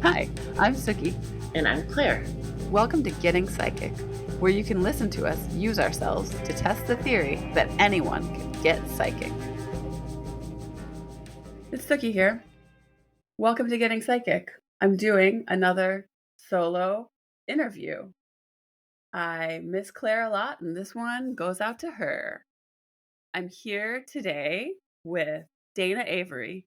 Hi, I'm Suki. And I'm Claire. Welcome to Getting Psychic, where you can listen to us use ourselves to test the theory that anyone can get psychic. It's Suki here. Welcome to Getting Psychic. I'm doing another solo interview. I miss Claire a lot, and this one goes out to her. I'm here today with Dana Averie.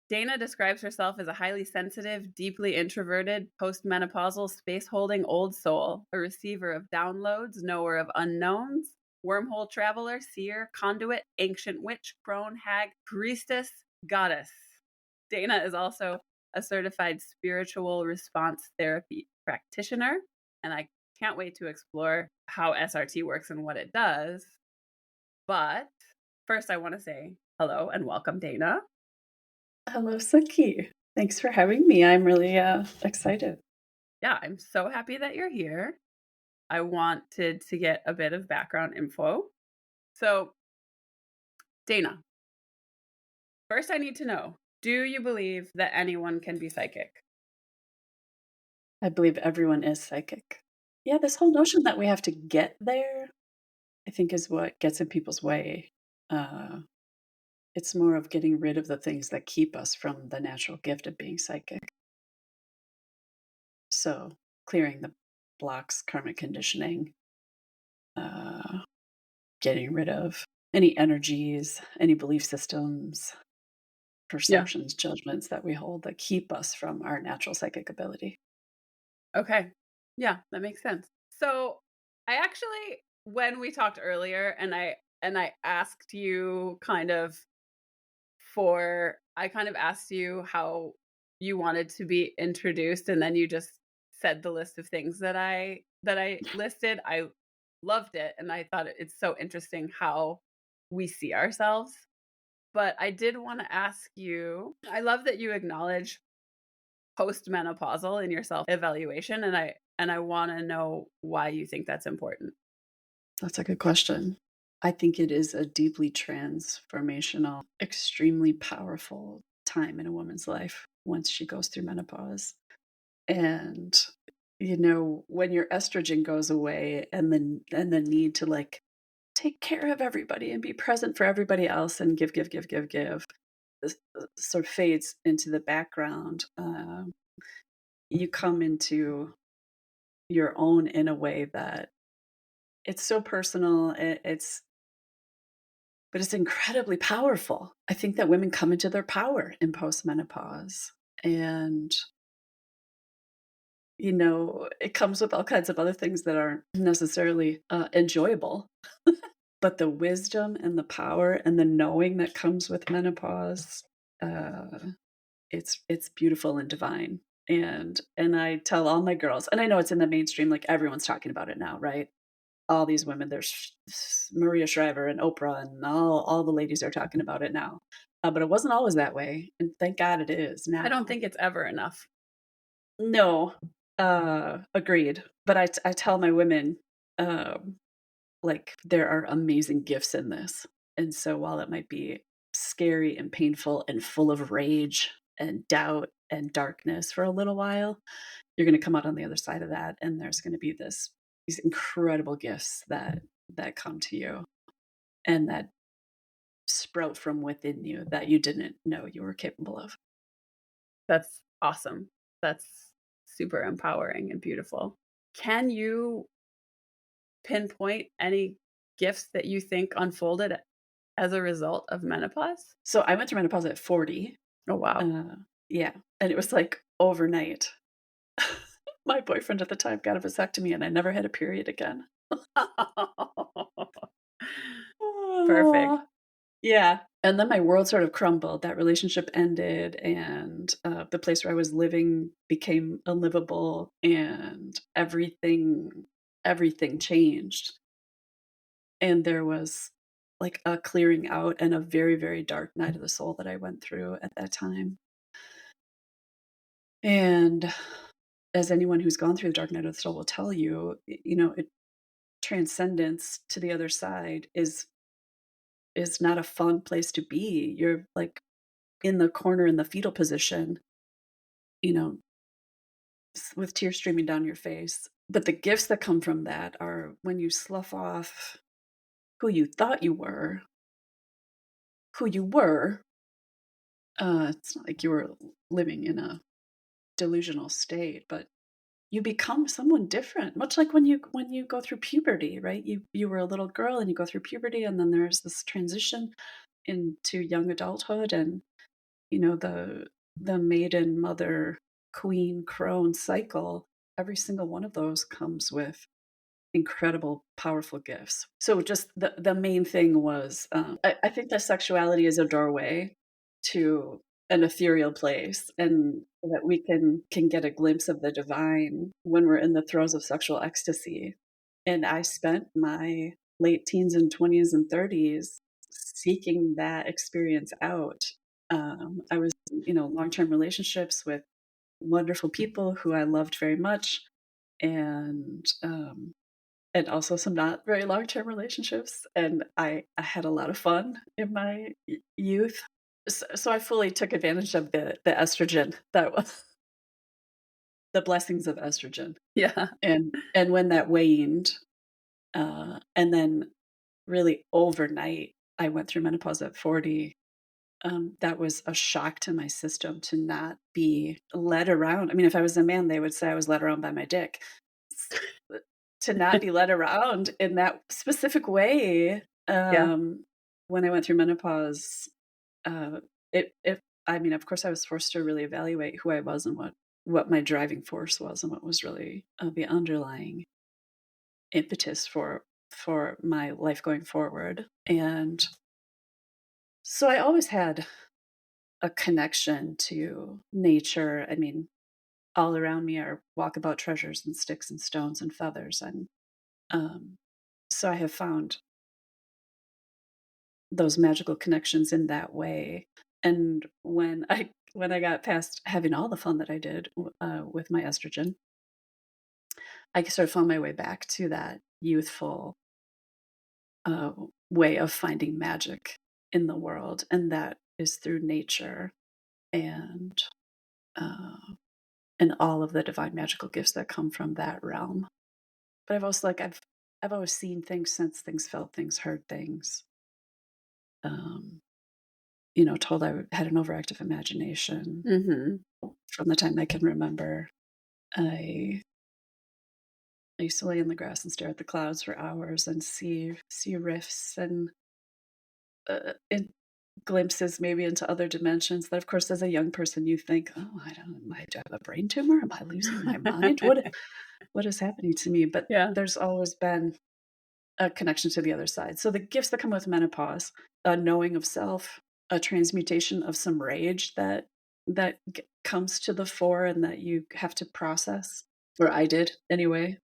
Dana describes herself as a highly sensitive, deeply introverted, postmenopausal, space-holding old soul, a receiver of downloads, knower of unknowns, wormhole traveler, seer, conduit, ancient witch, crone, hag, priestess, goddess. Dana is also a certified spiritual response therapy practitioner, and I can't wait to explore how SRT works and what it does. But first, I want to say hello and welcome, Dana. Hello, Suki. Thanks for having me. I'm really excited. Yeah, I'm so happy that you're here. I wanted to get a bit of background info. So, Dana, first I need to know, do you believe that anyone can be psychic? I believe everyone is psychic. Yeah, this whole notion that we have to get there, I think, is what gets in people's way. It's more of getting rid of the things that keep us from the natural gift of being psychic. So, clearing the blocks, karmic conditioning, getting rid of any energies, any belief systems, perceptions, judgments that we hold that keep us from our natural psychic ability. Okay. Yeah, that makes sense. So, I actually when we talked earlier and I asked you I kind of asked you how you wanted to be introduced, and then you just said the list of things that I listed. I loved it, and I thought it's so interesting how we see ourselves. But I did want to ask you, I love that you acknowledge postmenopausal in your self-evaluation, and I want to know why you think that's important. That's a good question. I think it is a deeply transformational, extremely powerful time in a woman's life once she goes through menopause. And when your estrogen goes away and the need to like take care of everybody and be present for everybody else and give, this sort of fades into the background. You come into your own in a way that it's so personal. But it's incredibly powerful. I think that women come into their power in postmenopause. And, it comes with all kinds of other things that aren't necessarily enjoyable. But the wisdom and the power and the knowing that comes with menopause, it's beautiful and divine. And I tell all my girls, and I know it's in the mainstream, like everyone's talking about it now, right? All these women, there's Maria Shriver and Oprah and all the ladies are talking about it now. But it wasn't always that way, and thank God it is now. I don't think it's ever enough. No, agreed. But I tell my women, like there are amazing gifts in this, and so while it might be scary and painful and full of rage and doubt and darkness for a little while, you're going to come out on the other side of that, and there's going to be these incredible gifts that come to you and that sprout from within you that you didn't know you were capable of. That's awesome. That's super empowering and beautiful. Can you pinpoint any gifts that you think unfolded as a result of menopause? So I went through menopause at 40. Oh, wow. Yeah. And it was like overnight. My boyfriend at the time got a vasectomy and I never had a period again. Perfect. Yeah. And then my world sort of crumbled. That relationship ended, and the place where I was living became unlivable, and everything changed. And there was like a clearing out and a very, very dark night of the soul that I went through at that time. And as anyone who's gone through the dark night of the soul will tell you, transcendence to the other side is not a fun place to be. You're like in the corner in the fetal position, you know, with tears streaming down your face. But the gifts that come from that are when you slough off who you thought you were, who you were. It's not like you were living in a delusional state, but you become someone different, much like when you go through puberty, right? You were a little girl and you go through puberty, and then there's this transition into young adulthood, and the maiden, mother, queen, crone cycle. Every single one of those comes with incredible, powerful gifts. So just the main thing was, I think that sexuality is a doorway to an ethereal place, and that we can get a glimpse of the divine when we're in the throes of sexual ecstasy. And I spent my late teens and 20s and 30s seeking that experience out. I was, long-term relationships with wonderful people who I loved very much, and also some not very long-term relationships, and I had a lot of fun in my youth. So I fully took advantage of the estrogen that was the blessings of estrogen. Yeah. And when that waned, and then really overnight, I went through menopause at 40. That was a shock to my system to not be led around. I mean, if I was a man, they would say I was led around by my dick. S- To not be led around in that specific way, Yeah. when I went through menopause, uh, I mean, of course, I was forced to really evaluate who I was and what my driving force was, and what was really the underlying impetus for my life going forward. And so I always had a connection to nature. I mean, all around me are walkabout treasures and sticks and stones and feathers, and um, so I have found those magical connections in that way. And when I got past having all the fun that I did with my estrogen, I sort of found my way back to that youthful uh, way of finding magic in the world, and that is through nature, and uh, and all of the divine magical gifts that come from that realm. But I've always seen things, sensed things, felt things, heard things. Um, told I had an overactive imagination Mhm. from the time I can remember. I I used to lay in the grass and stare at the clouds for hours and see rifts and glimpses maybe into other dimensions. That, of course, as a young person, you think, "Oh, I don't. Do I have a brain tumor? Am I losing my mind? What is happening to me?" But Yeah. there's always been a connection to the other side. So the gifts that come with menopause, a knowing of self, a transmutation of some rage that comes to the fore and that you have to process, or I did anyway,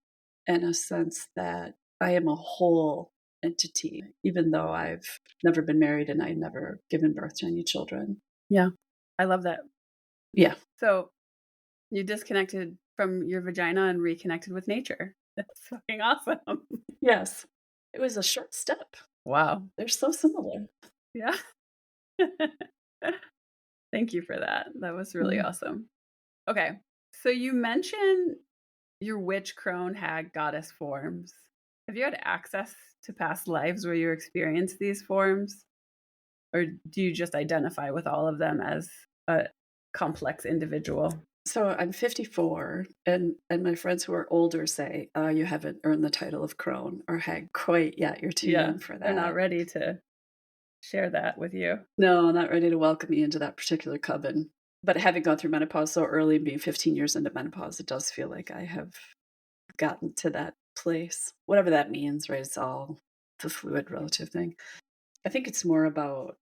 and a sense that I am a whole entity, even though I've never been married and I never given birth to any children. Yeah. I love that. Yeah. So, you disconnected from your vagina and reconnected with nature. That's fucking awesome. Yes. It was a short step. Wow. They're so similar. Yeah. Thank you for that. That was really Mm. awesome. Okay. So you mentioned your witch, crone, hag, goddess forms. Have you had access to past lives where you experienced these forms? Or do you just identify with all of them as a complex individual? So I'm 54, and my friends who are older say, "You haven't earned the title of crone or hag quite yet. You're too Yeah. young for They're not that." ready to share that with you. No, not ready to welcome me into that particular coven. But having gone through menopause so early and being 15 years into menopause, it does feel like I have gotten to that place. Whatever that means, right? It's all the fluid relative thing. I think it's more about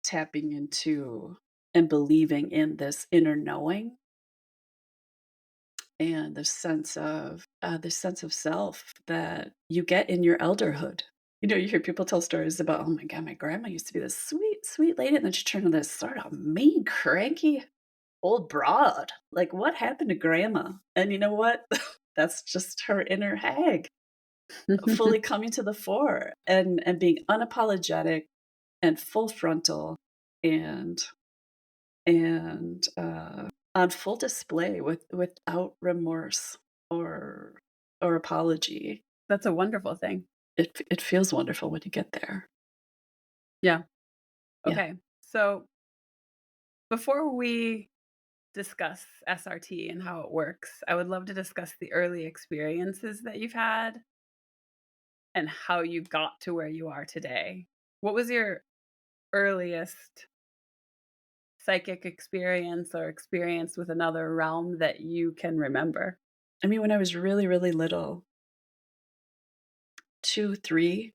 tapping into and believing in this inner knowing, and the sense of self that you get in your elderhood. You hear people tell stories about, oh my god, my grandma used to be this sweet, sweet lady, and then she turned into this sort of mean, cranky old broad. Like, what happened to grandma? And you know what? That's just her inner hag fully coming to the fore, and being unapologetic and full frontal, and and on full display without remorse or apology. That's a wonderful thing. It feels wonderful when you get there. Yeah. Yeah. Okay. So before we discuss SRT and how it works, I would love to discuss the early experiences that you've had and how you got to where you are today. What was your earliest psychic experience or experience with another realm that you can remember? I mean, when I was really, really little, 2, 3,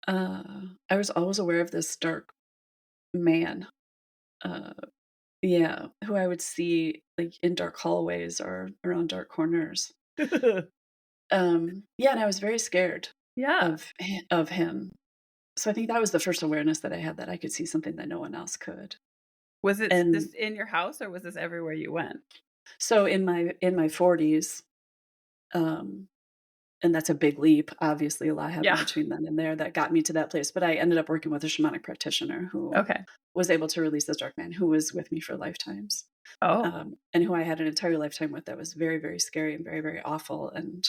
I was always aware of this dark man, uh, yeah, who I would see, like, in dark hallways or around dark corners. Yeah, and I was very scared Yeah. of him. So I think that was the first awareness that I had, that I could see something that no one else could. Was it And just in your house or was this everywhere you went? so in my 40s, um, and that's a big leap, obviously, a lot happened Yeah. between then and there that got me to that place, but I ended up working with a shamanic practitioner who Okay. was able to release this dark man, who was with me for lifetimes, Oh, and who I had an entire lifetime with, that was very, very scary and very, very awful, and,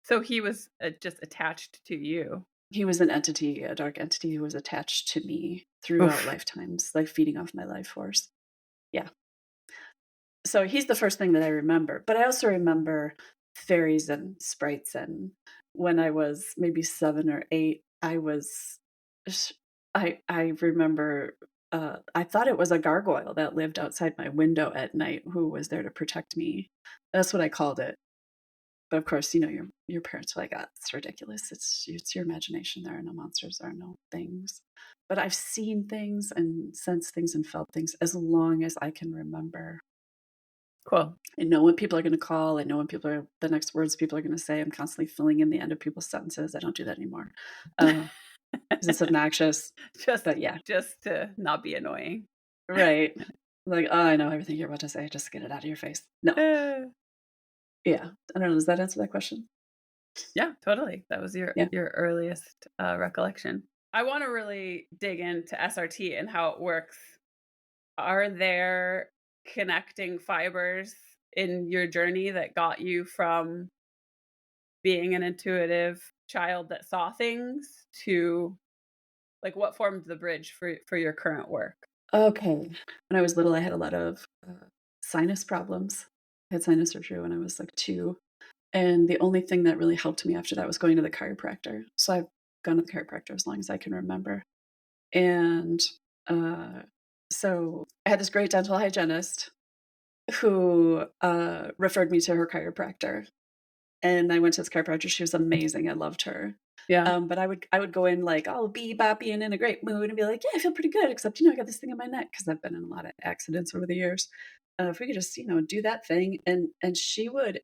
so he was just attached to you. he was an entity, a dark entity who was attached to me throughout Oof. lifetimes, like, feeding off my life force. Yeah. So he's the first thing that I remember, but I also remember fairies and sprites, and when I was maybe 7 or 8, I was sh I remember, I thought it was a gargoyle that lived outside my window at night who was there to protect me. That's what I called it. But of course, your parents were like, "Ah, it's ridiculous. It's your imagination. There are no monsters. There are no things." But I've seen things and sensed things and felt things as long as I can remember. Cool. I know when people are gonna call. I know when the next words people are gonna say. I'm constantly filling in the end of people's sentences. I don't do that anymore, because it's obnoxious. Just But yeah, just to not be annoying. right. Like, "Oh, I know everything you're about to say. Just get it out of your face." No. Uh, Yeah. I don't know. Does that answer that question? yeah, totally. That was your Yeah. your earliest, recollection. I wanna really dig into SRT and how it works. Are there connecting fibers in your journey that got you from being an intuitive child that saw things to like, what formed the bridge for your current work? Okay. When I was little, I had a lot of, sinus problems. I had sinus surgery when I was, like, 2, and the only thing that really helped me after that was going to the chiropractor. So I've gone to the chiropractor as long as I can remember. And, uh, so I had this great dental hygienist who, referred me to her chiropractor, and I went to this chiropractor. She was amazing. I loved her. Yeah. But I would go in, like, all bee-boppy and in a great mood, and be like, "Yeah, I feel pretty good, except, I got this thing in my neck," because 'cause I've been in a lot of accidents over the years. If we could just, do that thing, and she would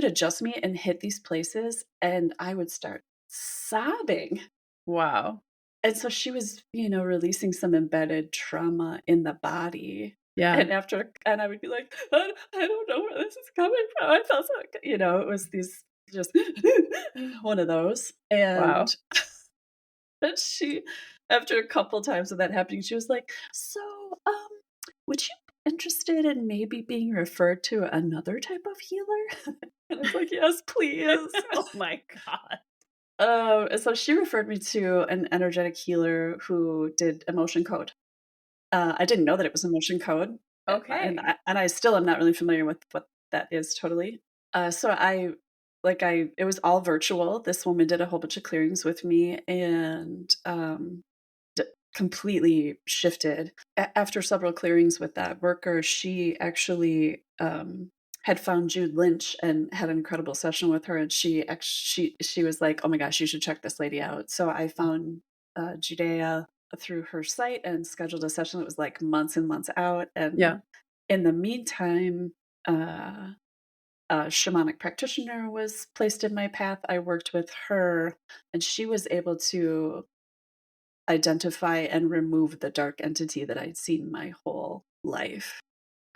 adjust me and hit these places, and I would start sobbing. Wow. And so she was, releasing some embedded trauma in the body. Yeah. And I would be like, I don't know where this is coming from. I felt so, it was these just one of those. And Wow. then after a couple times of that happening, she was like, "So, would you be interested in maybe being referred to another type of healer?" And I was like, "Yes, please." Oh my god. And so she referred me to an energetic healer who did emotion code. I didn't know that it was emotion code, Okay. and I still am not really familiar with what that is totally. So it was all virtual. This woman did a whole bunch of clearings with me, and d completely shifted. After several clearings with that worker, she actually, had found Jude Lynch and had an incredible session with her, and she was like, "Oh my gosh, you should check this lady out." So I found, Judea through her site and scheduled a session that was, like, months and months out, and Yeah. in the meantime, a shamanic practitioner was placed in my path. I worked with her, and she was able to identify and remove the dark entity that I'd seen my whole life,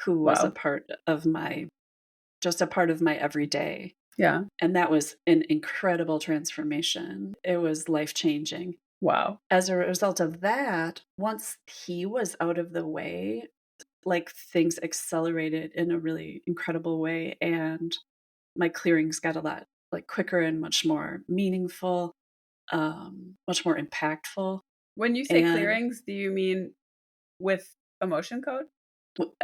who was Wow. just a part of my everyday. Yeah. And that was an incredible transformation. It was life-changing. Wow. As a result of that, once he was out of the way, like things accelerated in a really incredible way, and my clearings got a lot like quicker and much more meaningful, much more impactful. When you say And clearings, do you mean with emotion code?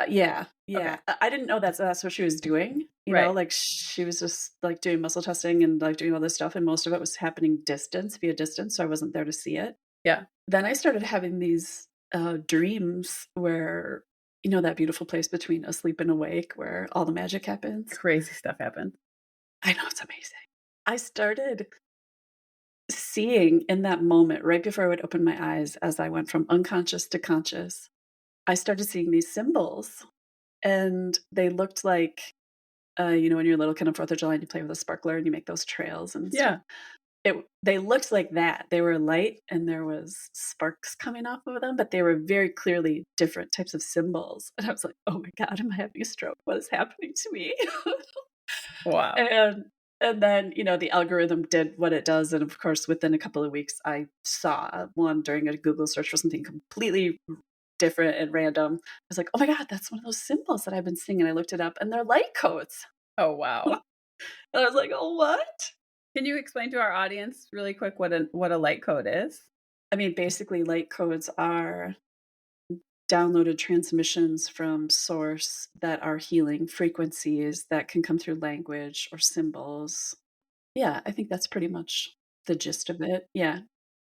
yeah, Okay. yeah. I didn't know that's what she was doing. Right. Like she was just like doing muscle testing and like doing all this stuff, and most of it was happening via distance, so I wasn't there to see it. Yeah. Then I started having these dreams where that beautiful place between asleep and awake where all the magic happens. Crazy stuff happened. I know, it's amazing. I started seeing in that moment, right before I would open my eyes, as I went from unconscious to conscious, I started seeing these symbols, and they looked like, when you're little, kind of 4th of July, and you play with a sparkler and you make those trails and stuff. Yeah. They looked like that. They were light and there was sparks coming off of them, but they were very clearly different types of symbols. And I was like, "Oh my god, am I having a stroke? What is happening to me?" Wow. And and then, the algorithm did what it does, and of course, within a couple of weeks, I saw one during a Google search for something completely different and random. I was like, "Oh my god, that's one of those symbols that I've been seeing," and I looked it up, and they're light codes. Oh, wow. And I was like, "Oh, what?" Can you explain to our audience really quick what a light code is? I mean, basically, light codes are downloaded transmissions from source that are healing frequencies that can come through language or symbols. Yeah, I think that's pretty much the gist of it. Yeah.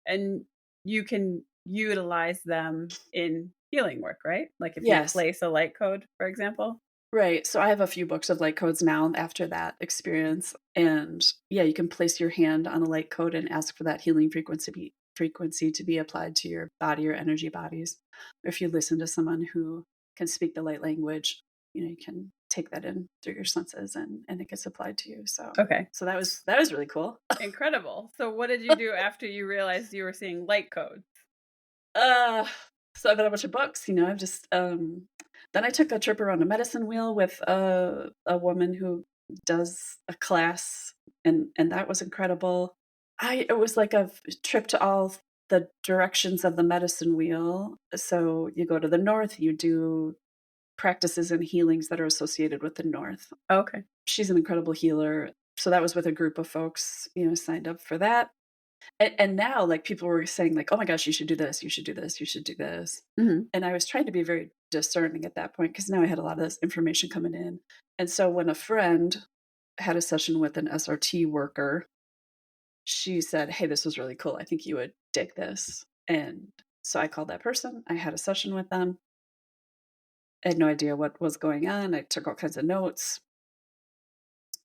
And you can utilize them in healing work, right? Like if you Yes. place a light code, for example? Right. So I have a few books of light codes now after that experience. And yeah, you can place your hand on a light code and ask for that healing frequency to be applied to your body or energy bodies. Or if you listen to someone who can speak the light language, you can take that in through your senses and it gets applied to you. So Okay. so that was really cool. Incredible. So what did you do after you realized you were seeing light codes? Uh, so I've read a bunch of books, I've just then I took a trip around a medicine wheel with a woman who does a class, and that was incredible. It was like a trip to all the directions of the medicine wheel. So you go to the north, you do practices and healings that are associated with the north. Okay. She's an incredible healer. So that was with a group of folks, signed up for that. And now, like, people were saying, like, "Oh my gosh, you should do this, you should do this, you should do this." Mhm. And I was trying to be very discerning at that point because now I had a lot of this information coming in. And so when a friend had a session with an SRT worker, she said, "Hey, this was really cool. I think you would dig this." And so I called that person. I had a session with them. I had no idea what was going on. I took all kinds of notes.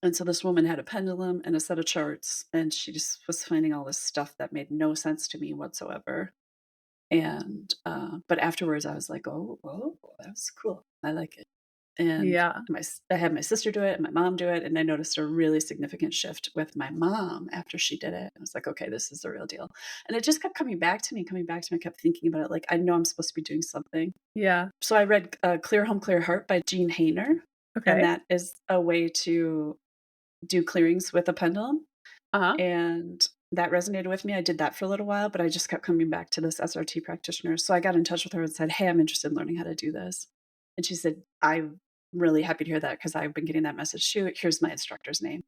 And so this woman had a pendulum and a set of charts, and she just was finding all this stuff that made no sense to me whatsoever. And, but afterwards, I was like, "Oh, that was cool. I like it." And Yeah. I had my sister do it and my mom do it, and I noticed a really significant shift with my mom after she did it. I was like, "Okay, this is the real deal." And it just kept coming back to me, coming back to me. I kept thinking about it, like, I know I'm supposed to be doing something. Yeah. So I read, Clear Home, Clear Heart by Jean Hainer, and Okay. that is a way to do clearings with a pendulum. Uh-huh. And that resonated with me. I did that for a little while, but I just kept coming back to this SRT practitioner. So I got in touch with her and said, "Hey, I'm interested in learning how to do this." And she said, "I'm really happy to hear that because I've been getting that message too. Here's my instructor's name."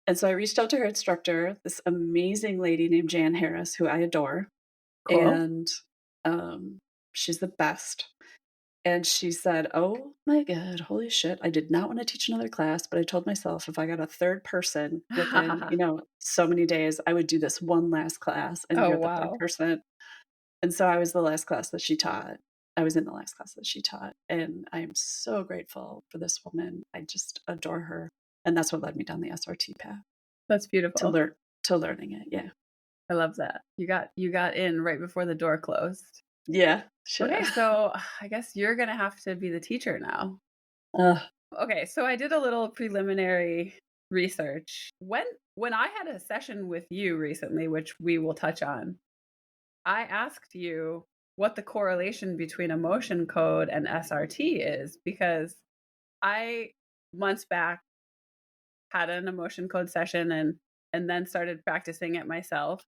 And so I reached out to her instructor, this amazing lady named Jan Harris, who I adore. Cool. And um, she's the best. And she said, "Oh my god, holy shit, I did not wanna teach another class, but I told myself if I got a 3rd person within, so many days, I would do this one last class, and Oh, you're the 3rd wow. person." And so I was the last class that she taught. I was in the last class that she taught, and I am so grateful for this woman. I just adore her, and that's what led me down the SRT path That's to beautiful. learning it, yeah. I love that. You got in right before the door closed. Yeah, Okay, sure. so I guess you're gonna have to be the teacher now. Ugh, Okay, so I did a little preliminary research. When I had a session with you recently, which we will touch on, I asked you what the correlation between emotion code and SRT is because I months back had an emotion code session and then started practicing it myself.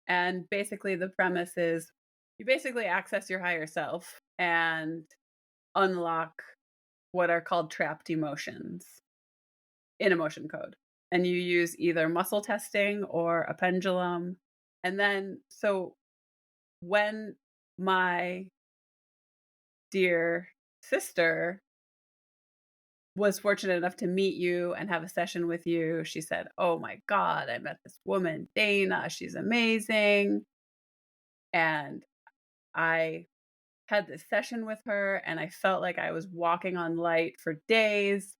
And basically the premise is you basically access your higher self and unlock what are called trapped emotions in emotion code. And you use either muscle testing or a pendulum. And then, so when my dear sister was fortunate enough to meet you and have a session with you, she said, "Oh my God, I met this woman, Dana. She's amazing." And I had this session with her, and I felt like I was walking on light for days.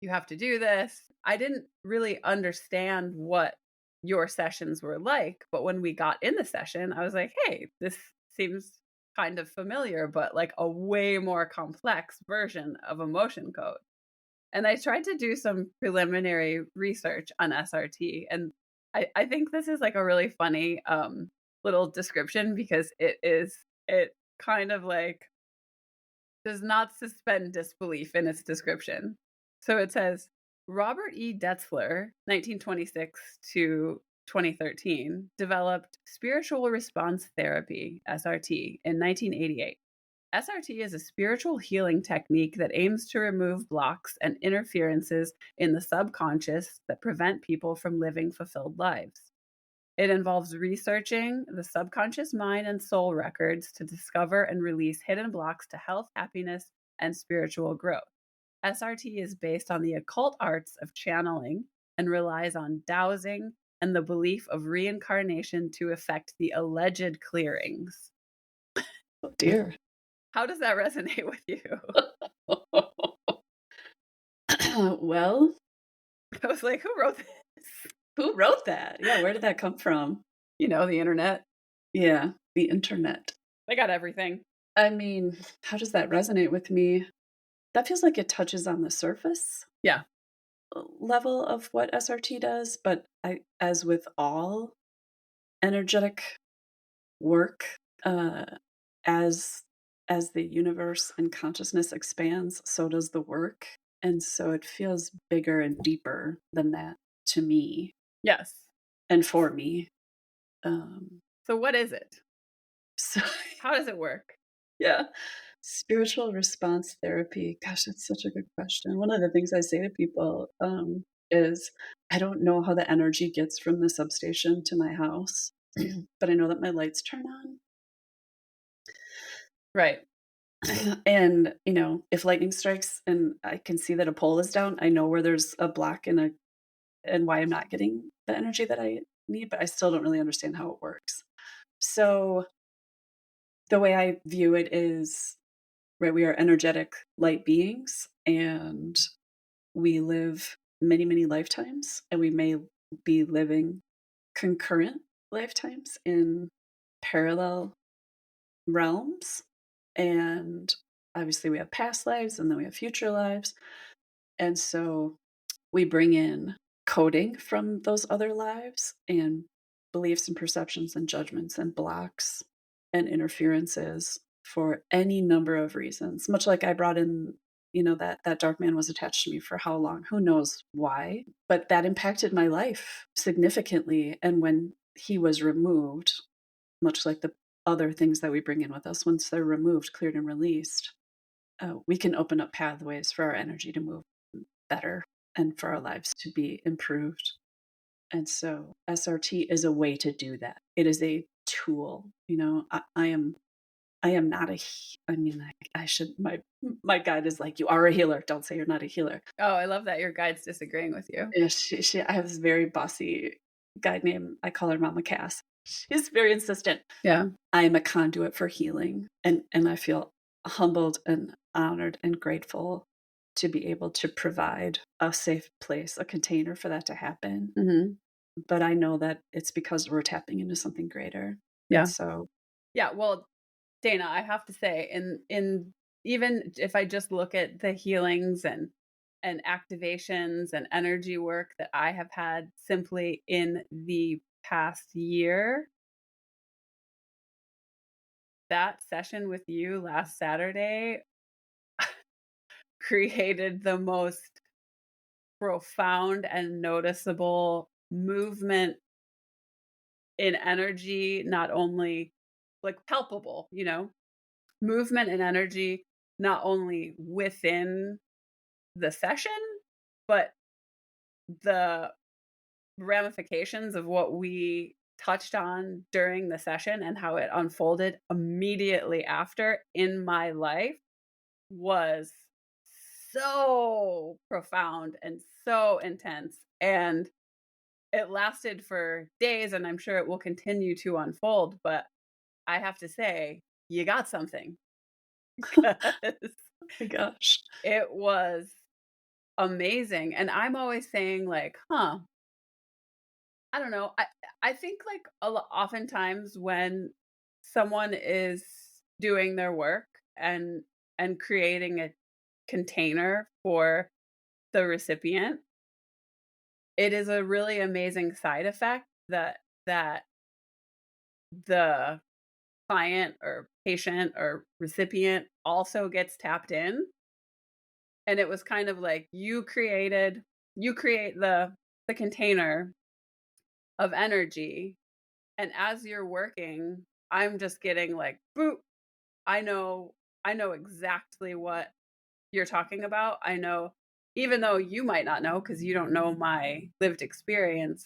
You have to do this. I didn't really understand what your sessions were like, but when we got in the session, I was like, hey, this seems kind of familiar, but like a way more complex version of emotion code. And I tried to do some preliminary research on SRT. And I think this is like a really funny little description because it kind of like does not suspend disbelief in its description. So it says Robert E. Detzler, 1926 to 2013, developed spiritual response therapy, SRT, in 1988. SRT is a spiritual healing technique that aims to remove blocks and interferences in the subconscious that prevent people from living fulfilled lives. It involves researching the subconscious mind and soul records to discover and release hidden blocks to health, happiness, and spiritual growth. SRT is based on the occult arts of channeling and relies on dowsing and the belief of reincarnation to effect the alleged clearings. Oh dear. How does that resonate with you? Well, I was like, who wrote this? who wrote that? Yeah, where did that come from? You know, the internet. Yeah, the internet. They got everything. I mean, how does that resonate with me? That feels like it touches on the surface Yeah. level of what SRT does, but as with all energetic work, as the universe and consciousness expands, so does the work, and so it feels bigger and deeper than that to me Yes. and for me. Um, So what is it? so How does it work? yeah, spiritual response therapy. Gosh, that's such a good question. One of the things I say to people is, I don't know how the energy gets from the substation to my house, but I know that my lights turn on. Right. And, if lightning strikes and I can see that a pole is down, I know where there's a block and why I'm not getting the energy that I need, but I still don't really understand how it works. So the way I view it is, right, we are energetic light beings and we live many, many lifetimes, and we may be living concurrent lifetimes in parallel realms. And obviously, we have past lives and then we have future lives. And so we bring in coding from those other lives and beliefs and perceptions and judgments and blocks and interferences for any number of reasons. Much like I brought in, that dark man was attached to me for how long? Who knows why? But that impacted my life significantly. And when he was removed, much like the other things that we bring in with us, once they're removed, cleared, and released, we can open up pathways for our energy to move better and for our lives to be improved. And so SRT is a way to do that. It is a tool. I am not I mean, I should, my guide is like, you are a healer. Don't say you're not a healer. Oh, I love that your guide's disagreeing with you. Yeah, I have this very bossy guide name. I call her Mama Cass. She's very insistent. Yeah. I am a conduit for healing. And I feel humbled and honored and grateful to be able to provide a safe place, a container for that to happen. Mm-hmm. But I know that it's because we're tapping into something greater. Yeah. And so, Yeah. Well, Dana, I have to say, in even if I just look at the healings and activations and energy work that I have had simply in the past year, that session with you last Saturday created the most profound and noticeable movement in energy, not only like palpable, movement and energy, not only within the session, but the ramifications of what we touched on during the session and how it unfolded immediately after in my life was so profound and so intense. And it lasted for days, and I'm sure it will continue to unfold. But I have to say, you got something because My gosh. it was amazing. And I'm always saying, like, huh, I don't know. I think like oftentimes when someone is doing their work and creating a container for the recipient, it is a really amazing side effect that the client or patient or recipient also gets tapped in. And it was kind of like you create the container of energy, and as you're working, I'm just getting like, boop, I know I know exactly what you're talking about. I know, even though you might not know because you don't know my lived experience,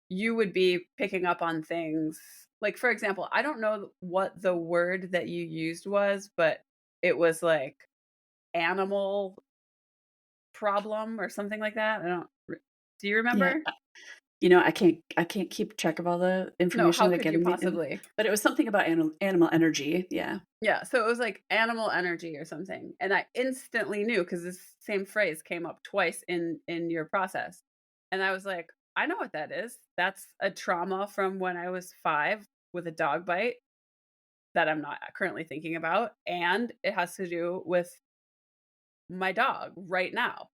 you would be picking up on things. Like, for example, I don't know what the word that you used was, but it was like animal problem or something like that. I don't Do you Yeah. remember? I can't keep track of all the No, information how that they're could you getting me in, possibly? but it was something about animal energy. Yeah. Yeah, so it was like animal energy or something, and I instantly knew because this same phrase came up twice in your process, and I was like, "I know what that is. That's a trauma from when I was 5 with a dog bite that I'm not currently thinking about, and it has to do with my dog right now."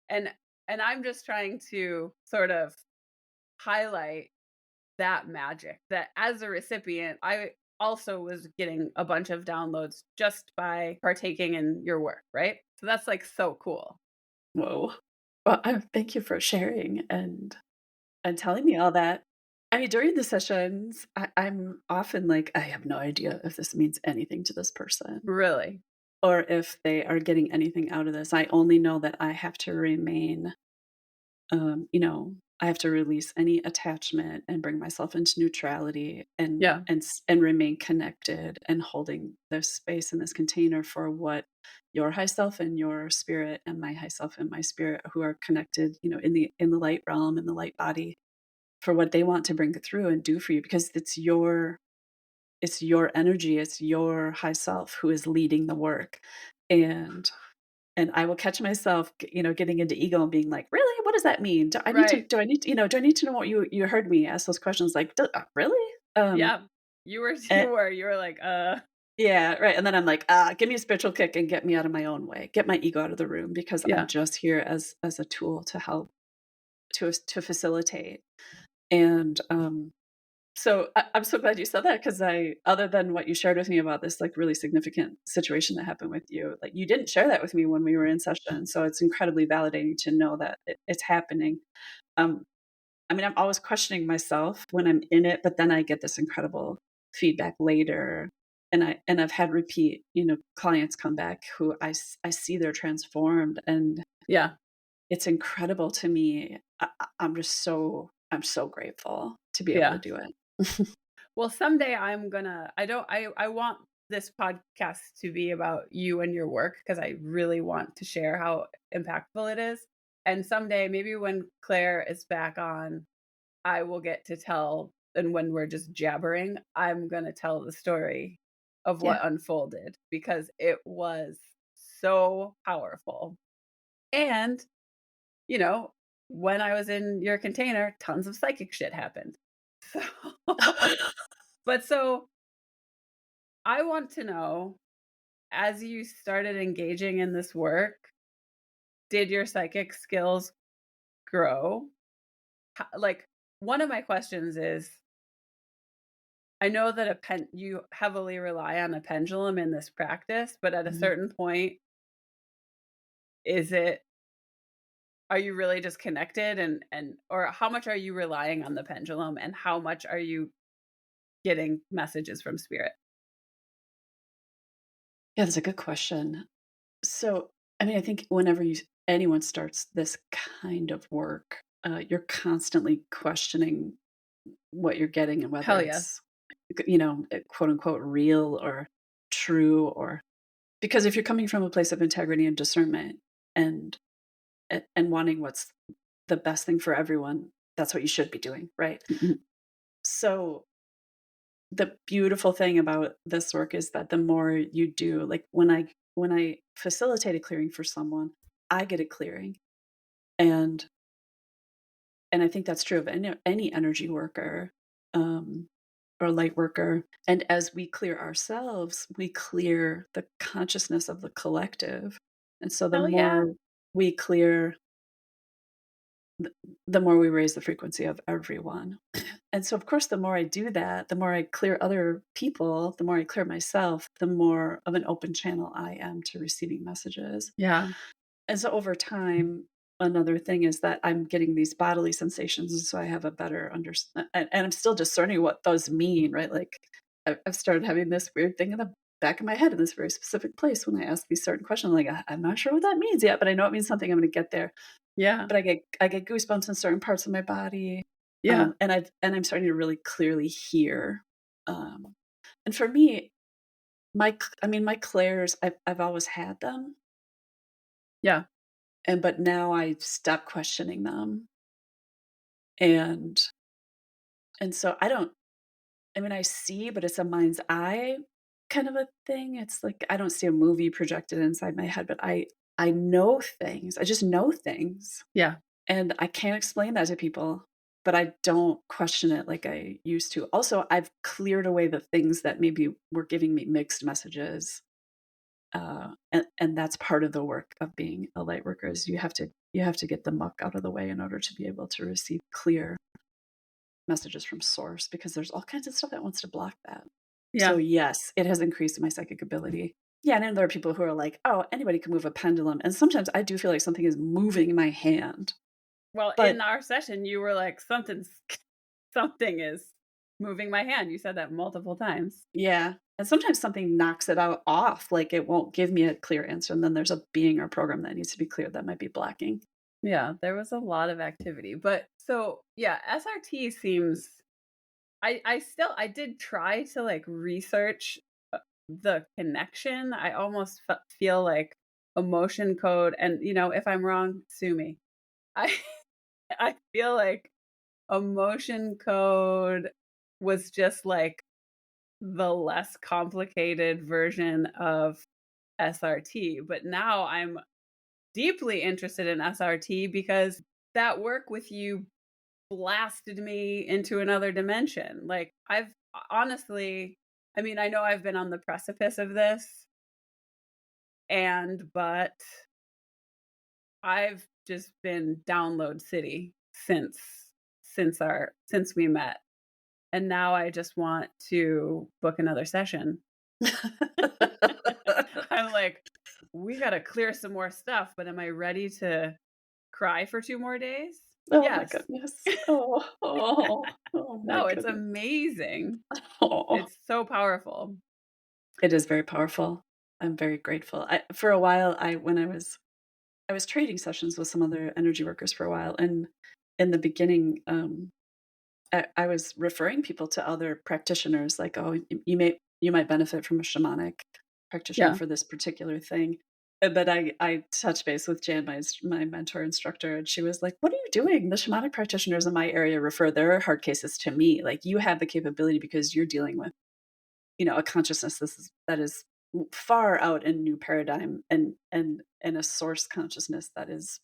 And I'm just trying to sort of highlight that magic, that as a recipient, I also was getting a bunch of downloads just by partaking in your work, right? So that's like so cool. Whoa. Well, thank you for sharing and telling me all that. I mean, during the sessions, I'm often like, I have no idea if this means anything to this person Really. or if they are getting anything out of this. I only know that I have to remain, I have to release any attachment and bring myself into neutrality Yeah. and remain connected and holding this space in this container for what your high self and your spirit and my high self and my spirit who are connected, in the light realm, in the light body, for what they want to bring through and do for you, because it's your energy, it's your high self who is leading the work. And I will catch myself, getting into ego and being like, "Really? What does that mean? Right. Do I need to know what you heard me ask those questions like, really?" Yeah. And You were like, yeah, right. And then I'm like, give me a spiritual kick and get me out of my own way. Get my ego out of the room because I'm yeah. just here as a tool to help to facilitate. And so I'm so glad you said that, because other than what you shared with me about this like really significant situation that happened with you, like you didn't share that with me when we were in session. So it's incredibly validating to know that it's happening. Um, I mean, I'm always questioning myself when I'm in it, but then I get this incredible feedback later. And I've had repeat, clients come back who I see they're transformed, and Yeah. it's incredible to me. I'm so grateful to be able to Yeah. do it. Well, someday I'm gonna I don't I want this podcast to be about you and your work because I really want to share how impactful it is. And someday, maybe when Claire is back on, I will get to tell, and when we're just jabbering, I'm gonna tell the story of what Yeah. unfolded because it was so powerful. And, you know, when I was in your container, tons of psychic shit happened. So, but so I want to know, as you started engaging in this work, did your psychic skills grow? Like, one of my questions is, I know that you heavily rely on a pendulum in this practice, but at a Mhm. certain point, is it are you really just connected, and or how much are you relying on the pendulum and how much are you getting messages from spirit? Yeah, that's a good question. So, I mean, I think whenever anyone starts this kind of work, you're constantly questioning what you're getting and whether Hell yes. it's, quote unquote, real or true, or because if you're coming from a place of integrity and discernment and and wanting what's the best thing for everyone, that's what you should be doing, right? Mhm. So the beautiful thing about this work is that the more you do, like when I facilitate a clearing for someone, I get a clearing. And I think that's true of any energy worker, um, or light worker. And as we clear ourselves, we clear the consciousness of the collective. And so the Hell yeah. more we clear, th the more we raise the frequency of everyone. And so, of course, the more I do that, the more I clear other people, the more I clear myself, the more of an open channel I am to receiving messages. Yeah. And so over time, another thing is that I'm getting these bodily sensations, and so I have a better understanding, and I'm still discerning what those mean, right? Like, I've started having this weird thing in the back of my head in this very specific place when I ask these certain questions. Like, I'm not sure what that means yet, but I know it means something. I'm going to get there. Yeah. But I get goosebumps in certain parts of my body, Yeah. and I'm starting to really clearly hear. Um, and for me, I mean, my clairs, I've always had them, Yeah. but now I stop questioning them. And so I mean, I see, but it's a mind's eye kind of a thing. It's like I don't see a movie projected inside my head, but I know things. I just know things. Yeah. And I can't explain that to people, but I don't question it like I used to. Also, I've cleared away the things that maybe were giving me mixed messages. And that's part of the work of being a light worker is you have to get the muck out of the way in order to be able to receive clear messages from source, because there's all kinds of stuff that wants to block that. So Yeah. yes, it has increased my psychic ability. Yeah, and then there are people who are like, oh, anybody can move a pendulum. And sometimes I do feel like something is moving my hand. Well, in But our session, you were like, something's something is moving my hand. You said that multiple times. yeah, and sometimes something knocks it out off, like it won't give me a clear answer. And then there's a being or program that needs to be cleared that might be blocking. Yeah, there was a lot of activity. But so, yeah, SRT seems I did try to like research the connection. I almost feel like emotion code and if I'm wrong, sue me. I I feel like emotion code was just like the less complicated version of SRT, but now I'm deeply interested in SRT because that work with you blasted me into another dimension. Like, I've honestly, I mean, I know I've been on the precipice of this, but I've just been download city since we met. And now I just want to book another session. I'm like, we got to clear some more stuff, but am I ready to cry for 2 more days? Oh my Yes. goodness. Oh my No, it's goodness. amazing. Oh. It's so powerful. It is very powerful. I'm very grateful. For a while, I was trading sessions with some other energy workers for a while, and in the beginning, I was referring people to other practitioners, like, "Oh, you might benefit from a shamanic practitioner Yeah. for this particular thing." But I touched base with Jan, my mentor instructor, and she was like, "What are you doing? The shamanic practitioners in my area refer their hard cases to me. Like, you have the capability because you're dealing with, a consciousness that is far out in new paradigm, and a source consciousness that is."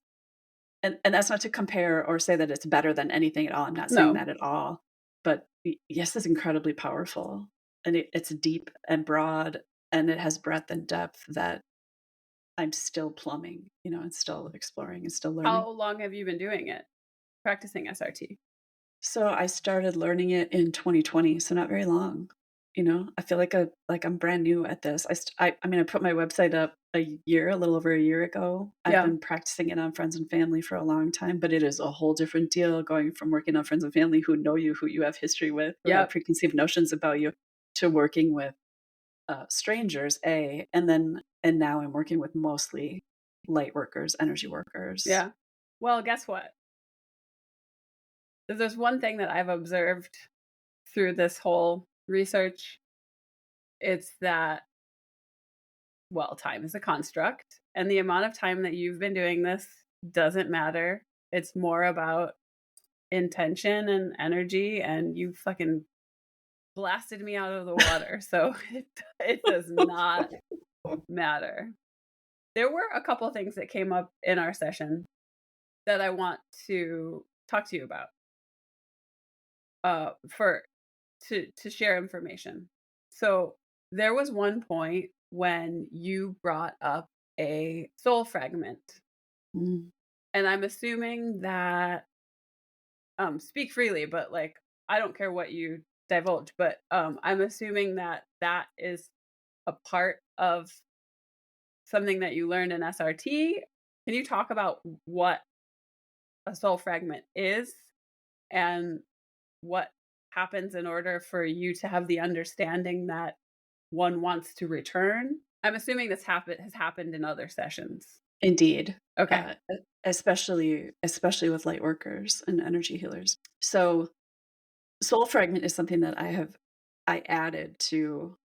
And that's not to compare or say that it's better than anything at all. I'm not saying No. that at all. But yes, it's incredibly powerful, and it's deep and broad, and it has breadth and depth that I'm still plumbing, and still exploring and still learning. How long have you been doing it? Practicing SRT? So I started learning it in 2020, so not very long. I feel like I'm brand new at this. I mean, I put my website up a little over a year ago. I've Yeah. been practicing it on friends and family for a long time, but it is a whole different deal going from working on friends and family who know you, who you have history with, who have Yep. preconceived notions about you, to working with strangers, and now I'm working with mostly light workers, energy workers. Yeah. Well, guess what? If there's one thing that I've observed through this whole research, it's that, well, time is a construct, and the amount of time that you've been doing this doesn't matter. It's more about intention and energy, and you fucking blasted me out of the water. So it does not matter. There were a couple things that came up in our session that I want to talk to you about. For to share information. So there was one point when you brought up a soul fragment, Mm. and I'm assuming that speak freely, but like I don't care what you divulge, but I'm assuming that that is a part of something that you learned in SRT. Can you talk about what a soul fragment is and what happens in order for you to have the understanding that one wants to return? I'm assuming this has happened in other sessions. Indeed, Okay. especially with light workers and energy healers. So, soul fragment is something that I added to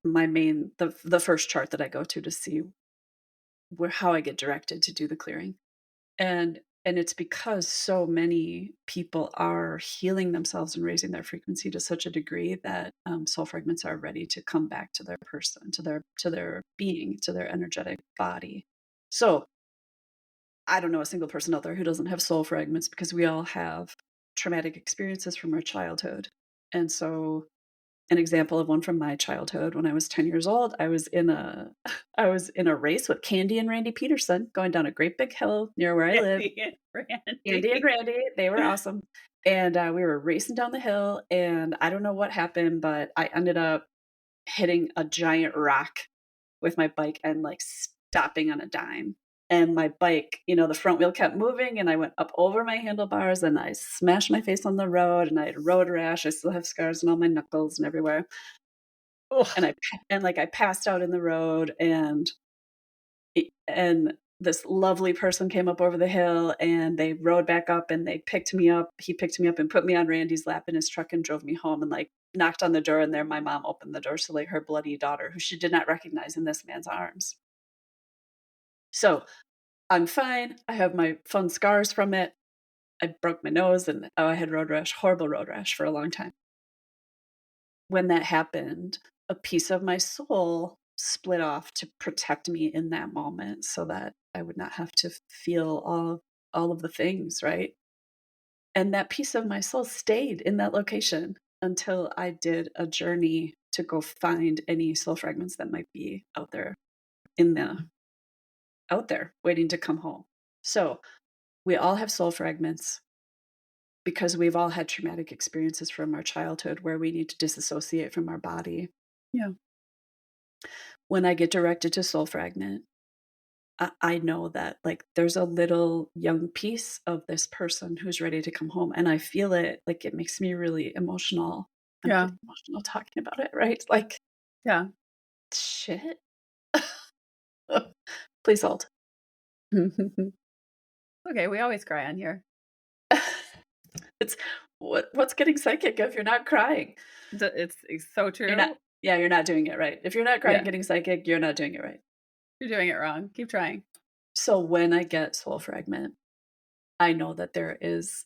my main the first chart that I go to see where how I get directed to do the clearing. And it's because so many people are healing themselves and raising their frequency to such a degree that soul fragments are ready to come back to their person, to their being, to their energetic body. So I don't know a single person out there who doesn't have soul fragments because we all have traumatic experiences from our childhood. And so an example of one from my childhood, when I was 10 years old, I was in a I was in a race with Candy and Randy Peterson going down a great big hill near where I live. Andy and Candy and Randy. Randy, they were awesome. And we were racing down the hill, and I don't know what happened, but I ended up hitting a giant rock with my bike and like stopping on a dime. And my bike, the front wheel kept moving, and I went up over my handlebars, and I smashed my face on the road, and I had road rash. I still have scars on all my knuckles and everywhere. And Ugh. I passed out in the road, and this lovely person came up over the hill, and they rode back up, and they picked me up. He picked me up and put me on Randy's lap in his truck and drove me home, and like knocked on the door, and there my mom opened the door to like her bloody daughter, who she did not recognize, in this man's arms. So I'm fine. I have my fun scars from it. I broke my nose, and I had road rash, horrible road rash for a long time. When that happened, a piece of my soul split off to protect me in that moment so that I would not have to feel all of the things, right? And that piece of my soul stayed in that location until I did a journey to go find any soul fragments that might be in the out there waiting to come home. So, we all have soul fragments because we've all had traumatic experiences from our childhood where we need to disassociate from our body. Yeah. When I get directed to soul fragment, I know that like there's a little young piece of this person who's ready to come home, and I feel it. Like it makes me really emotional. I'm Yeah. getting emotional talking about it, right? Like Yeah. shit. Please hold. Okay, we always cry on here. It's what's getting psychic if you're not crying? It's so You're not. true. Yeah, you're not doing it right. If you're not crying, Yeah, getting psychic, you're not doing it right. you're doing it wrong. Keep trying. So when I get soul fragment, I know that there is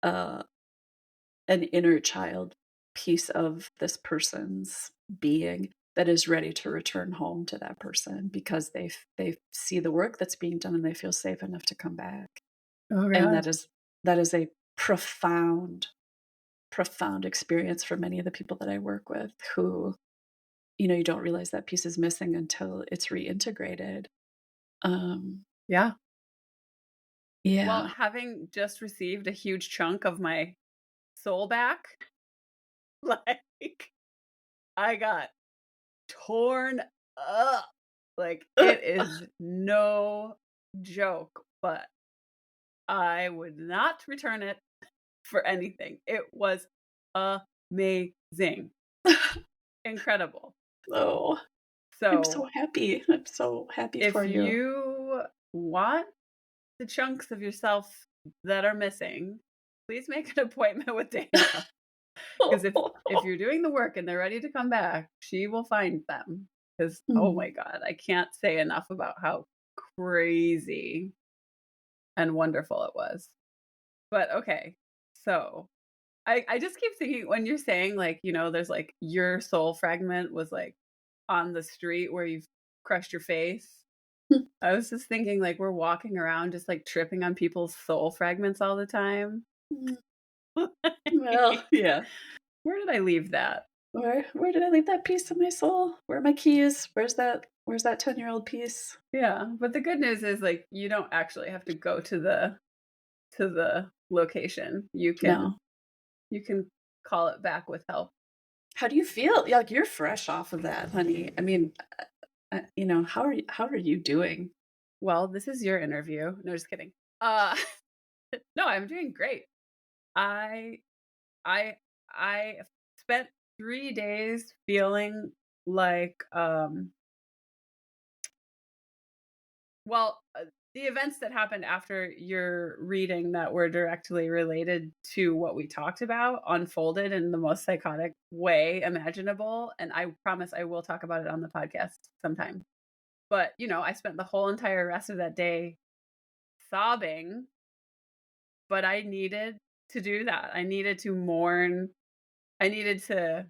uh, an inner child piece of this person's being that is ready to return home to that person because they see the work that's being done and they feel safe enough to come back. Oh And god. that is a profound experience for many of the people that I work with who you don't realize that piece is missing until it's reintegrated. Um, Yeah. Well, yeah. having just received a huge chunk of my soul back, like I got torn up. Like it is no joke, but I would not return it for anything. It was amazing. Incredible. Oh, I'm so So happy. I'm so happy if for you. you want the chunks of yourself that are missing, please make an appointment with Dana. Because if you're doing the work and they're ready to come back, she will find them. Because oh Mm, my god, I can't say enough about how crazy and wonderful it was. But okay, so I just keep thinking when you're saying like, there's like your soul fragment was like on the street where you've crushed your face. mm, I was just thinking like we're walking around just like tripping on people's soul fragments all the time. mm. Well, yeah. Where did I leave that? Where did I leave that piece of my soul? Where are my keys? Where's that 10-year-old piece? Yeah, but the good news is like you don't actually have to go to the location. You can No. you can call it back with help. How do you feel? Yeah, like, you're fresh off of that, honey. I mean, how are you doing? Well, this is your interview. No, just kidding. Uh no, I'm doing great. I I I spent 3 days feeling like well, the events that happened after your reading that were directly related to what we talked about unfolded in the most psychotic way imaginable, and I promise I will talk about it on the podcast sometime. But, I spent the whole entire rest of that day sobbing, but I needed to do that. I needed to mourn. I needed to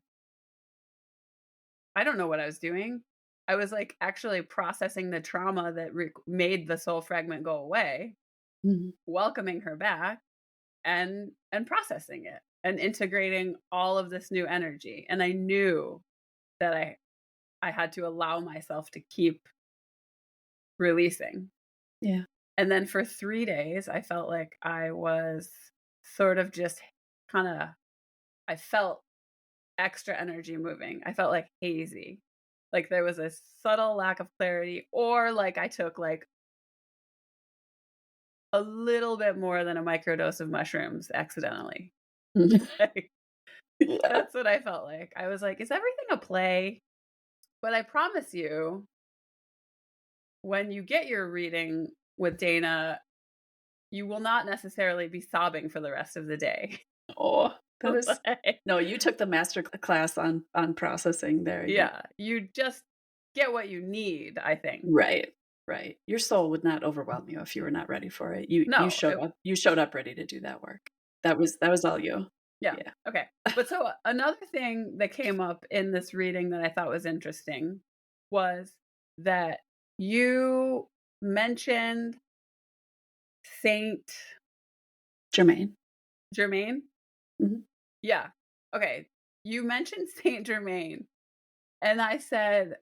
I don't know what I was doing. I was, like, actually processing the trauma that made the soul fragment go away, Mhm. welcoming her back, and processing it, and integrating all of this new energy, and I knew that I had to allow myself to keep releasing. Yeah. And then for 3 days, I felt like I was sort of just kinda I felt extra energy moving. I felt, like, hazy. Like, there was a subtle lack of clarity, or, like, I took, like, a little bit more than a microdose of mushrooms accidentally. Mhm. Like, Yeah. that's what I felt like. I was like, "Is everything a play?" But I promise you, when you get your reading with Dana, you will not necessarily be sobbing for the rest of the day. Oh, that is Like, no, you took the master class on processing there. You yeah, you just get what you need, I think. right, right. Your soul would not overwhelm you if you were not ready for it. You No, showed up you showed up ready to do that work. That was all you. yeah, Yeah. okay. But so another thing that came up in this reading that I thought was interesting was that you mentioned Saint Jermaine. Germain. Mhm. Yeah. Okay. You mentioned Saint Germain, and I said,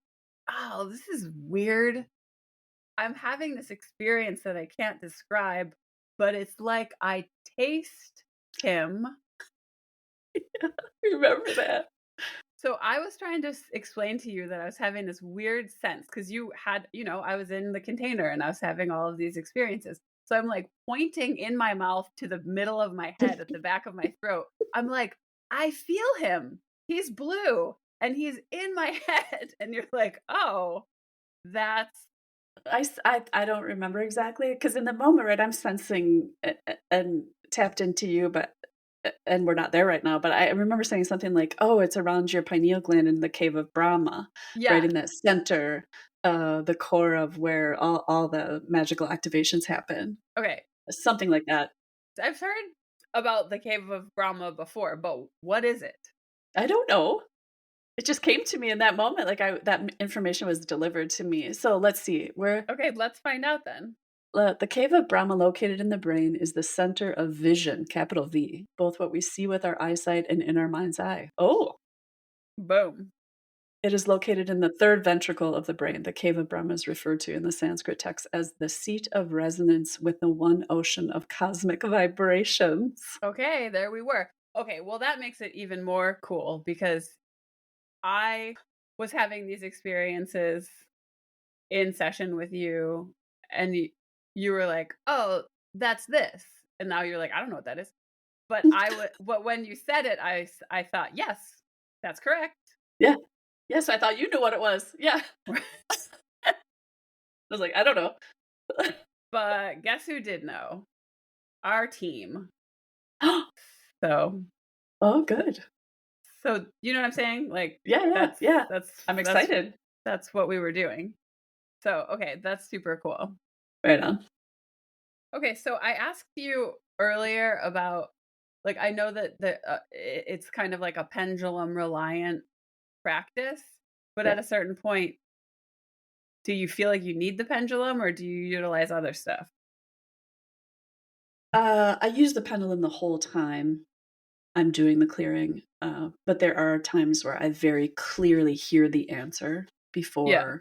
"Oh, this is weird. I'm having this experience that I can't describe, but it's like I taste him." Remember that. So I was trying to explain to you that I was having this weird sense because I was in the container and I was having all of these experiences. So I'm like pointing in my mouth to the middle of my head at the back of my throat. I'm like, I feel him. He's blue and he's in my head. And you're like, oh, that's I don't remember exactly because in the moment, right, I'm sensing and tapped into you, but and we're not there right now, but I remember saying something like, "Oh, it's around your pineal gland in the cave of Brahma," right yes. in that center, the core of where all the magical activations happen. Okay. Something like that. I've heard about the cave of Brahma before, but what is it? I don't know. It just came to me in that moment, like, information was delivered to me. So let's see, Okay, let's find out then. the cave of Brahma located in the brain is the center of vision, capital V, both what we see with our eyesight and in our mind's eye. Oh, Boom. it is located in the third ventricle of the brain. The cave of Brahma is referred to in the Sanskrit text as the seat of resonance with the one ocean of cosmic vibrations. Okay, there we were. Okay, well, that makes it even more cool because I was having these experiences in session with you, and you were like, "Oh, that's this," and now you're like, "I don't know what that is." But when you said it, I thought, "Yes, that's correct." Yeah, Yes, I thought you knew what it was. Yeah. I was like, "I don't know." But guess who did know? Our team. So Oh, good. so you know what I'm saying? Like, Yeah, yeah, that's yeah. that's I'm that's excited. that's what we were doing. So, okay, that's super cool. Right on. Okay, so I asked you earlier about like, I know that it's kind of like a pendulum reliant practice, but Yeah. at a certain point, do you feel like you need the pendulum or do you utilize other stuff? I use the pendulum the whole time I'm doing the clearing, but there are times where I very clearly hear the answer Yeah. before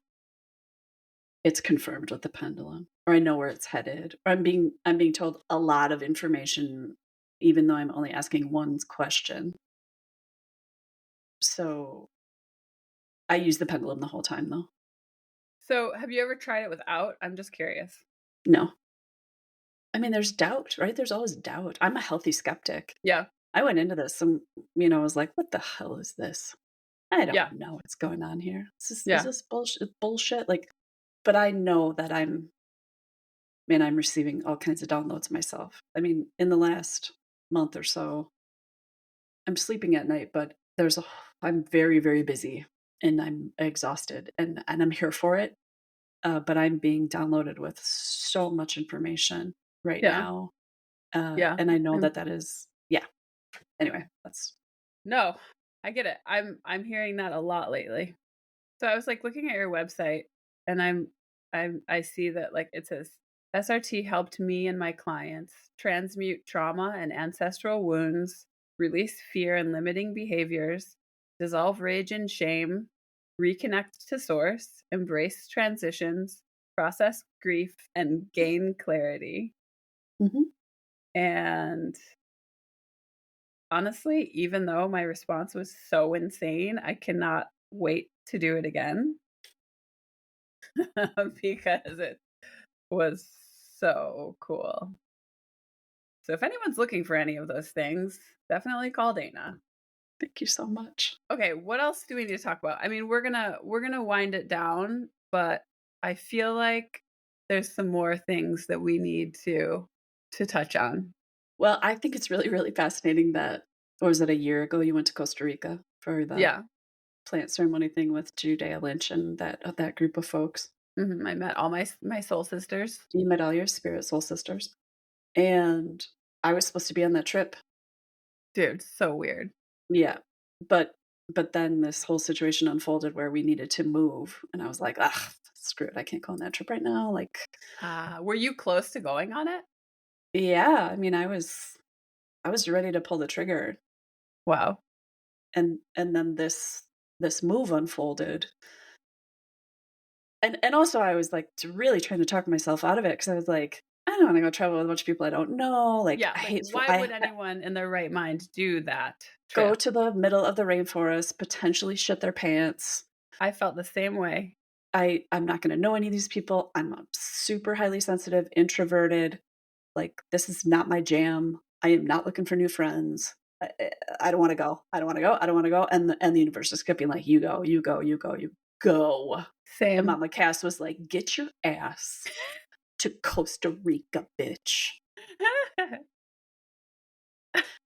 it's confirmed with the pendulum, or I know where it's headed, or I'm being told a lot of information even though I'm only asking one question. So, I use the pendulum the whole time, though. So, have you ever tried it without? I'm just curious. No. I mean, there's doubt, right? There's always doubt. I'm a healthy skeptic. Yeah. I went into this and, was like, "What the hell is this? I don't Yeah. know what's going on here. Is Yeah. this bullshit?" Like, but I know that I'm receiving all kinds of downloads myself. I mean, in the last month or so, I'm sleeping at night, but I'm very, very busy and I'm exhausted and I'm here for it. But I'm being downloaded with so much information right Yeah. now. Yeah. And I know I'm that is, yeah. Anyway, that's No, I get it. I'm hearing that a lot lately. So I was like looking at your website and I see that like it says SRT helped me and my clients transmute trauma and ancestral wounds, release fear and limiting behaviors, dissolve rage and shame, reconnect to source, embrace transitions, process grief and gain clarity. mhm. And honestly, even though my response was so insane, I cannot wait to do it again because it was so cool. So if anyone's looking for any of those things, definitely call Dana. Thank you so much. Okay, what else do we need to talk about? I mean, we're gonna wind it down, but I feel like there's some more things that we need to touch on. Well, I think it's really, really fascinating that, or was it a year ago you went to Costa Rica for the Yeah. plant ceremony thing with Judea Lynch and that group of folks? I met all my soul sisters. You met all your spirit soul sisters. And I was supposed to be on that trip. Dude, so weird. Yeah. But but then this whole situation unfolded where we needed to move, and I was like, "Ugh, screw it. I can't go on that trip right now." Like, Were you close to going on it? yeah, I mean, I was ready to pull the trigger, Wow. and then this move unfolded. And also I was like really trying to talk myself out of it because I was like, I don't want to go travel with a bunch of people I don't know. Like, Yeah, like, why would anyone in their right mind do that go trip? to the middle of the rainforest, potentially shit their pants. I felt the same way. I'm not going to know any of these people. I'm a super highly sensitive, introverted. Like, this is not my jam. I am not looking for new friends. I don't want to go. I don't want to go. I don't want to go. And the universe just kept being like, you go, you go, you go, you go. And Same. Mama Cass was like, get your ass to Costa Rica, bitch.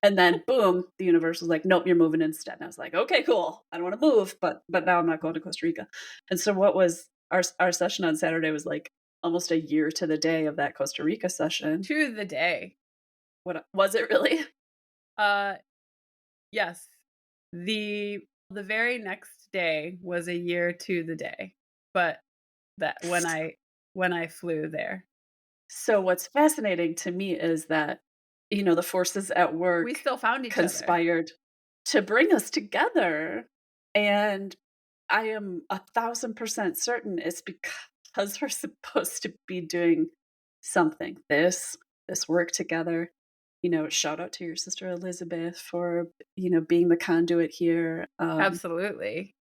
And then boom, the universe was like, nope, you're moving instead. And I was like, okay, cool. I don't want to move, but now I'm not going to Costa Rica. And so what was our session on Saturday was like almost a year to the day of that Costa Rica session. To the day. What was it really? Uh, yes. The very next day was a year to the day, but that when I flew there. So what's fascinating to me is that, the forces at We work still found each other. conspired to bring us together. And I am 1,000% certain it's because we're supposed to be doing something. This work together. Shout out to your sister Elizabeth for, being the conduit here. Absolutely.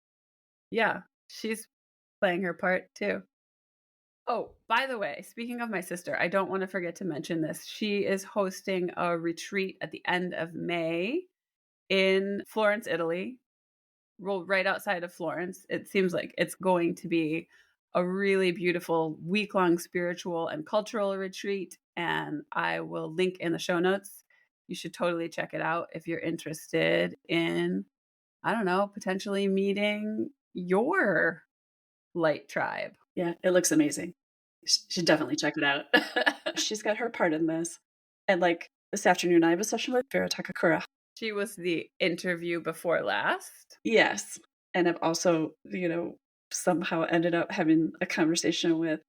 Yeah, she's playing her part too. Oh, by the way, speaking of my sister, I don't want to forget to mention this. She is hosting a retreat at the end of May in Florence, Italy. well, right outside of Florence. It seems like it's going to be a really beautiful week-long spiritual and cultural retreat, and I will link in the show notes. You should totally check it out if you're interested in, I don't know, potentially meeting your light tribe. Yeah, it looks amazing. Should definitely check it out. She's got her part in this. And like this afternoon, I have a session with Vera Takakura. She was the interview before last. Yes. And I've also, somehow ended up having a conversation with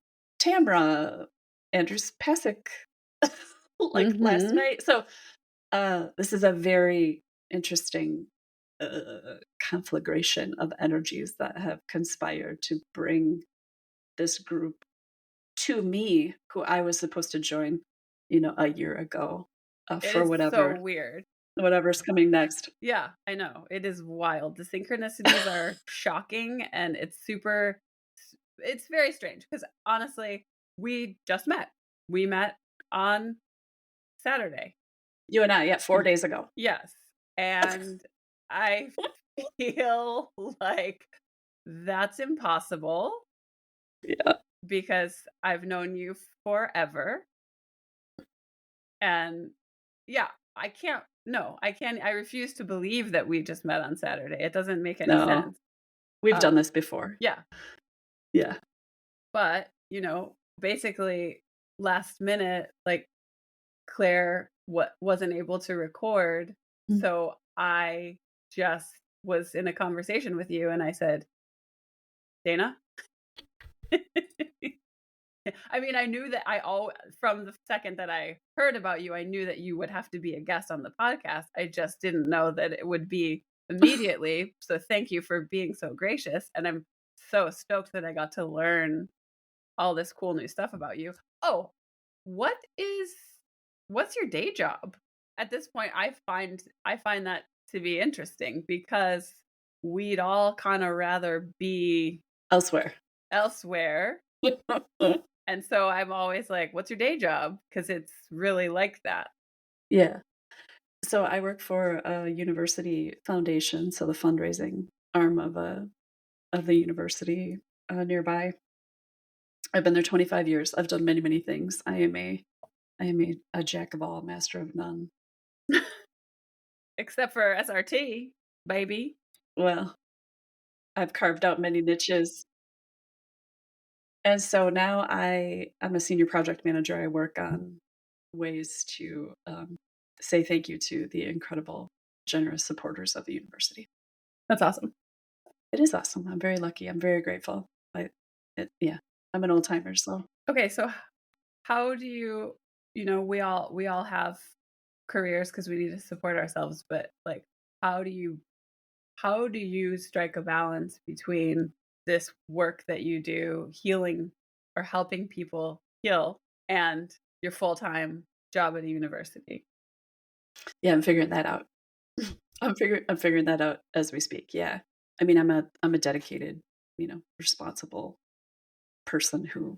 Tamra Andrews Pasick like last Mhm. night. So this is a very interesting conflagration of energies that have conspired to bring this group to me, who I was supposed to join, a year ago, It for is so whatever weird. whatever's coming next. Yeah, I know. It is wild. The synchronicities are shocking, and it's very strange because honestly, we just met. We met on Saturday. You and I, yeah, 4 days ago. Yes. And I feel like that's impossible Yeah. because I've known you forever. And yeah, I can't, no, I can't, I refuse to believe that we just met on Saturday. It doesn't make any No, sense. we've Uh, done this before. yeah. Yeah. But, basically last minute, like Claire wasn't able to record. Mm. So I just was in a conversation with you and I said, Dana, I mean, I knew that from the second that I heard about you, I knew that you would have to be a guest on the podcast. I just didn't know that it would be immediately. So thank you for being so gracious. And I'm so stoked that I got to learn all this cool new stuff about you. Oh, what is what's your day job? At this point, I find that to be interesting because we'd all kind of rather be Elsewhere. elsewhere. And so I'm always like, what's your day job? Because it's really like that. Yeah. So I work for a university foundation, so the fundraising arm of the university nearby. I've been there 25 years. I've done many, many things. I am a jack of all, master of none. Except for SRT, baby. Well, I've carved out many niches. And so now I'm a senior project manager. I work on ways to say thank you to the incredible, generous supporters of the university. That's awesome. It is awesome. I'm very lucky. I'm very grateful. Yeah, I'm an old timer, so Okay, so how do we all have careers because we need to support ourselves, but like how do you how do you strike a balance between this work that you do, healing or helping people heal, and your full-time job at a university? yeah, I'm figuring that out. I'm figuring that out as we speak. Yeah, I mean, I'm a dedicated, responsible person who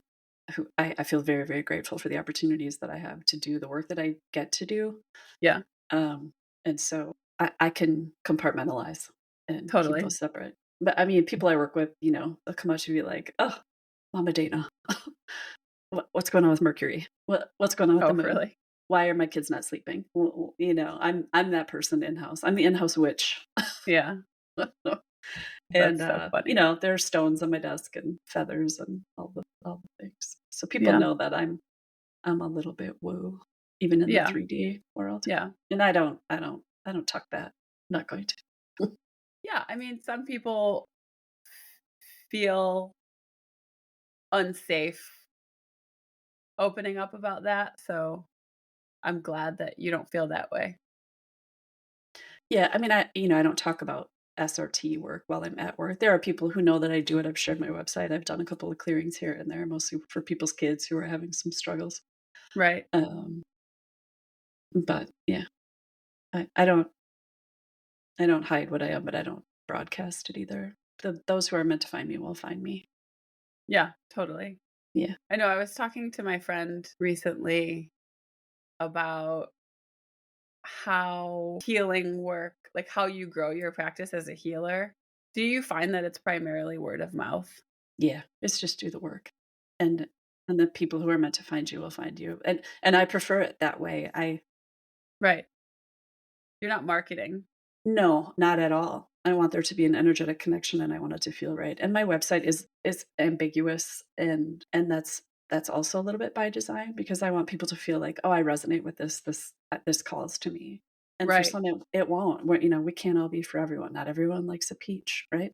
I feel very, very grateful for the opportunities that I have to do the work that I get to do. Yeah, Um, and so I can compartmentalize and keep totally. those separate. But I mean, people I work with, they'll come up to me like, "Oh, Mama Dana, what's going on with Mercury? What's going on with the Oh, moon? really? Why are my kids not sleeping?" Well, I'm that person in house. I'm the in house witch. Yeah, And that's so funny. there are stones on my desk and feathers and all the things. So people Yeah, know that I'm a little bit woo, even in the yeah, 3D world. yeah. And I don't tuck that. I'm not going to. Yeah, I mean, some people feel unsafe opening up about that, so I'm glad that you don't feel that way. Yeah, I mean, I don't talk about SRT work while I'm at work. There are people who know that I do it. I've shared my website. I've done a couple of clearings here and there, mostly for people's kids who are having some struggles. Right. Um, but yeah, I don't hide what I am, but I don't broadcast it either. Those who are meant to find me will find me. Yeah, totally. Yeah. I know I was talking to my friend recently about how healing work, like how you grow your practice as a healer. Do you find that it's primarily word of mouth? Yeah, it's just do the work. And the people who are meant to find you will find you. And I prefer it that way. Right. You're not marketing. No, not at all. I want there to be an energetic connection and I want it to feel right. And my website is ambiguous and that's also a little bit by design because I want people to feel like, oh, I resonate with this calls to me. And for Right. some it won't. We can't all be for everyone. Not everyone likes a peach, right?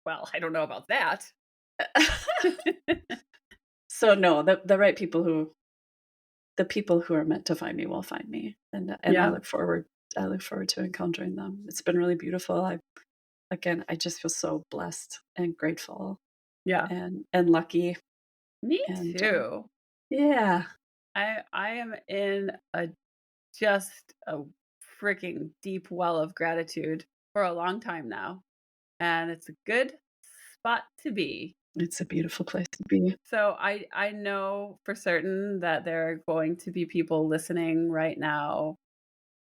Well, I don't know about that. So no, the people who are meant to find me will find me. And Yeah. I look forward to encountering them. It's been really beautiful. I just feel so blessed and grateful Yeah. and lucky. Me And too. yeah, I am in just a freaking deep well of gratitude for a long time now, and it's a good spot to be. it's a beautiful place to be. So I know for certain that there are going to be people listening right now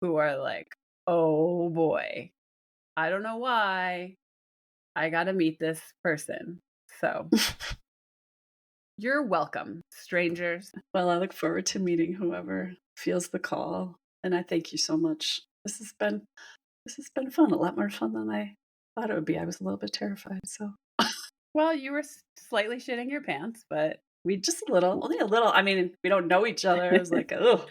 who are like, "Oh boy, I don't know why I got to meet this person." So, you're welcome, strangers. Well, I look forward to meeting whoever feels the call. And I thank you so much. This has been fun, a lot more fun than I thought it would be. I was a little bit terrified. So Well, you were slightly shitting your pants, but we just a little, only a little. I mean, we don't know each other. I was like, oh,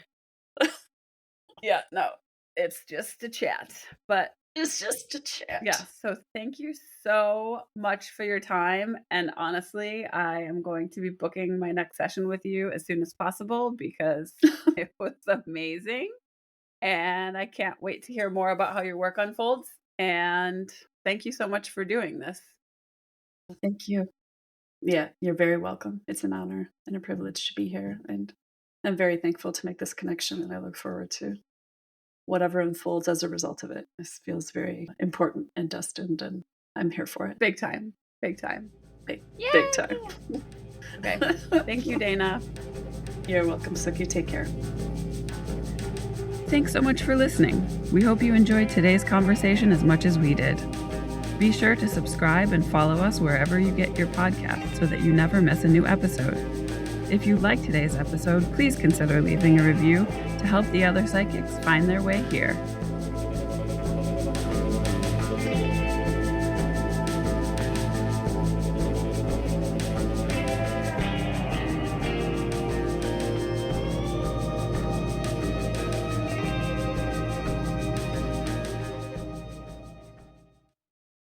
yeah, no, it's just a chat. But it's just a chat. yeah, so thank you so much for your time. And honestly, I am going to be booking my next session with you as soon as possible because it was amazing. And I can't wait to hear more about how your work unfolds. And thank you so much for doing this. Thank you. Yeah, you're very welcome. It's an honor and a privilege to be here. And I'm very thankful to make this connection. And I look forward to whatever unfolds as a result of it. This feels very important and destined, and I'm here for it. Big time. Big time. Big Yay! time. Okay. Thank you, Dana. You're welcome, Suki. Take care. Thanks so much for listening. We hope you enjoyed today's conversation as much as we did. Be sure to subscribe and follow us wherever you get your podcasts so that you never miss a new episode. If you liked today's episode, please consider leaving a review to help the other psychics find their way here.